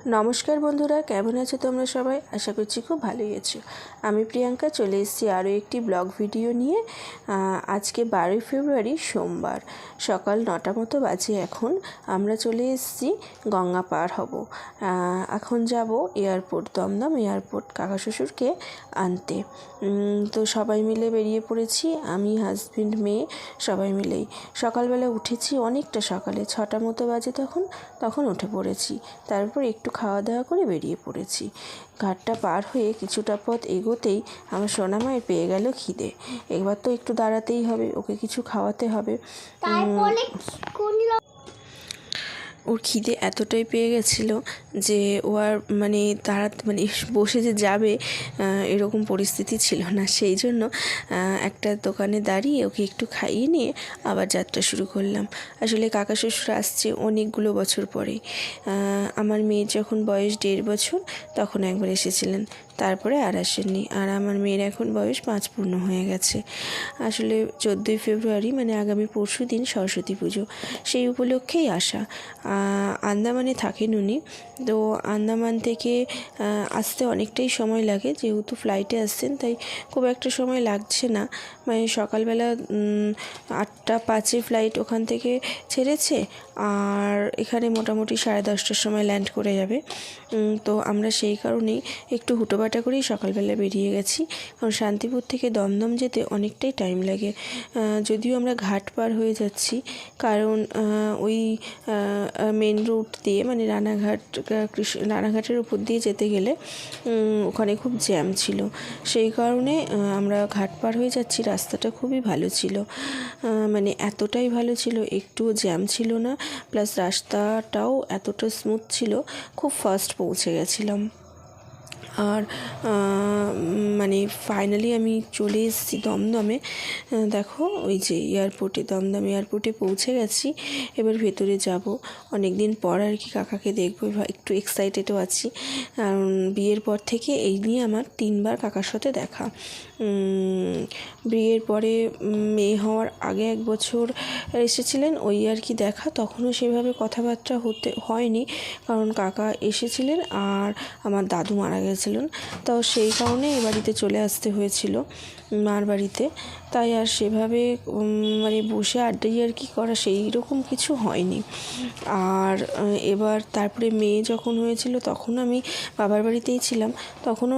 নমস্কার বন্ধুরা, কেমন আছো তোমরা সবাই? আশা করছি খুব ভালোই আছো। আমি প্রিয়াঙ্কা চলে এসেছি আরও একটি ব্লগ ভিডিও নিয়ে। আজকে 12ই ফেব্রুয়ারি সোমবার, সকাল 9টা মতো বাজে। এখন আমরা চলে এসেছি, গঙ্গা পার হব। এখন যাব এয়ারপোর্ট, দমদম এয়ারপোর্ট, কাকা শ্বশুরকে আনতে। তো সবাই মিলে বেরিয়ে পড়েছি, আমি, হাজব্যান্ড, মেয়ে সবাই মিলেই। সকালবেলা উঠেছি, অনেকটা সকালে 6টা মতো বাজে, তখন উঠে পড়েছি। তারপর একটু খাওয়া দাওয়া করে বেরিয়ে পড়েছি। ঘাটটা পার হয়ে কিছুটা পথ এগোতেই আমার সোনামায়ের পেয়ে গেল খিদে। এবার তো একটু দাঁড়াতেই হবে, ওকে কিছু খাওয়াতে হবে। ওর খিদে এতটাই পেয়ে গেছিলো যে ও আর বসে যে যাবে এরকম পরিস্থিতি ছিল না। সেই জন্য একটা দোকানে দাঁড়িয়ে ওকে একটু খাইয়ে নিয়ে আবার যাত্রা শুরু করলাম। আসলে কাকা শ্বশুর আসছে অনেকগুলো বছর পরে। আমার মেয়ের যখন বয়স 1.5 বছর তখন একবার এসেছিলেন, তারপরে আর আসেননি। আর আমার মেয়ের এখন বয়স 5 পূর্ণ হয়ে গেছে। আসলে 14ই ফেব্রুয়ারি মানে আগামী পরশু দিন সরস্বতী পুজো, সেই উপলক্ষেই আসা। আন্দামানে থাকেন উনি, তো আন্দামান থেকে আসতে অনেকটাই সময় লাগে। যেহেতু ফ্লাইটে আসছেন তাই খুব একটা সময় লাগছে না। মানে সকালবেলা 8টা 5-এ ফ্লাইট ওখান থেকে ছেড়েছে, আর এখানে মোটামুটি 10:30টার সময় ল্যান্ড করে যাবে। তো আমরা সেই কারণেই একটু হুটোপাটা করেই সকালবেলা বেরিয়ে গেছি, কারণ শান্তিপুর থেকে দমদম যেতে অনেকটাই টাইম লাগে। যদিও আমরা ঘাট পার হয়ে যাচ্ছি, কারণ ওই মেন রুট দিয়ে মানে রানাঘাটের উপর দিয়ে যেতে গেলে ওখানে খুব জ্যাম ছিল। সেই কারণে আমরা ঘাট পার হয়ে যাচ্ছি। রাস্তাটা খুবই ভালো ছিল, মানে এতটাই ভালো ছিল, একটুও জ্যাম ছিল না, প্লাস রাস্তাটাও এতটা স্মুথ ছিল, খুব ফাস্ট পৌঁছে গেছিলাম। আর মানে ফাইনালি আমি চলে এসেছি দমদমে। দেখো ওই যে এয়ারপোর্টে, দমদম এয়ারপোর্টে পৌঁছে গেছি। এবার ভেতরে যাব, অনেক দিন পর আর কি কাকাকে দেখবো, একটু এক্সাইটেডও আছি। কারণ বিয়ের পর থেকে এই নিয়ে আমার 3বার কাকার সাথে দেখা। বিয়ের পরে মেয়ে হওয়ার আগে 1 বছর এসেছিলেন, ওই আর কি দেখা, তখনও সেভাবে কথাবার্তা হয়নি, কারণ কাকা এসেছিলেন আর আমার দাদু মারা গেছিলেন। তো সেই কারণে এ বাড়িতে চলে আসতে হয়েছিল, মার বাড়িতে। তাই আর সেভাবে মানে বসে আড্ডাই আর কি করা সেই রকম কিছু হয়নি। আর এবার তারপরে মেয়ে যখন হয়েছিল তখন আমি বাবার বাড়িতেই ছিলাম, তখনও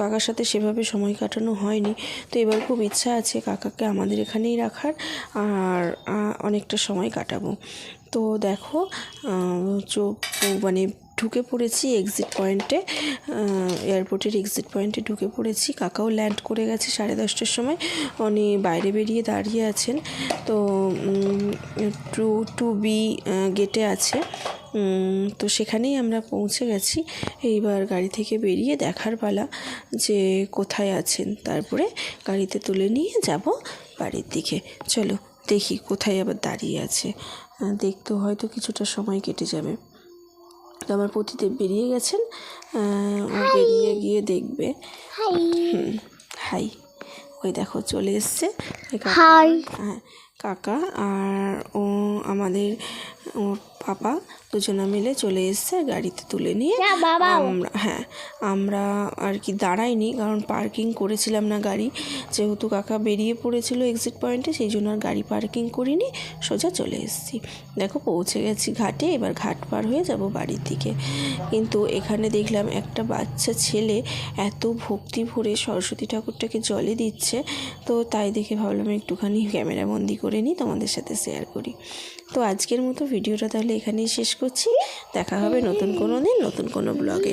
কাকার সাথে সেভাবে সময় কাটানো হয়নি। তো এবার খুব ইচ্ছা আছে কাকাকে আমাদের এখানেই রাখার, আর অনেকটা সময় কাটাবো। তো দেখো মানে ঢুকে পড়েছি এক্সিট পয়েন্টে, এয়ারপোর্টের এক্সিট পয়েন্টে ঢুকে পড়েছি। কাকাও ল্যান্ড করে গেছে 10:30টার সময়, উনি বাইরে বেরিয়ে দাঁড়িয়ে আছেন। তো 2B গেটে আছে, তো সেখানেই আমরা পৌঁছে গেছি। এইবার গাড়ি থেকে বেরিয়ে দেখার পালা যে কোথায় আছেন, তারপরে গাড়িতে তুলে নিয়ে যাব বাড়ির দিকে। চলো দেখি কোথায় আবার দাঁড়িয়ে আছে, দেখতে হয়তো কিছুটা সময় কেটে যাবে। তো আমার পতিদেব বেরিয়ে গেছেন, ও বেরিয়ে গিয়ে দেখবে। হাই, ওই দেখো চলে এসছে কাকা আর ও আমাদের ওর পাপা, দুজনা মিলে চলে এসছে গাড়িতে তুলে নিয়ে। আমরা আর কি দাঁড়াইনি, কারণ পার্কিং করেছিলাম না গাড়ি, যেহেতু কাকা বেরিয়ে পড়েছিল এক্সিট পয়েন্টে, সেই জন্য আর গাড়ি পার্কিং করিনি, সোজা চলে এসেছি। দেখো পৌঁছে গেছি ঘাটে, এবার ঘাট পার হয়ে যাব বাড়ির দিকে। কিন্তু এখানে দেখলাম একটা বাচ্চা ছেলে এত ভক্তি ভরে সরস্বতী ঠাকুরটাকে জলে দিচ্ছে, তো তাই দেখে ভাবলাম একটুখানি ক্যামেরা বন্দি করে নিই, তোমাদের সাথে শেয়ার করি। তো আজকের মতো ভিডিওটা তাহলে এখানেই শেষ করছি। দেখা হবে নতুন কোনো দিন নতুন কোনো ব্লগে।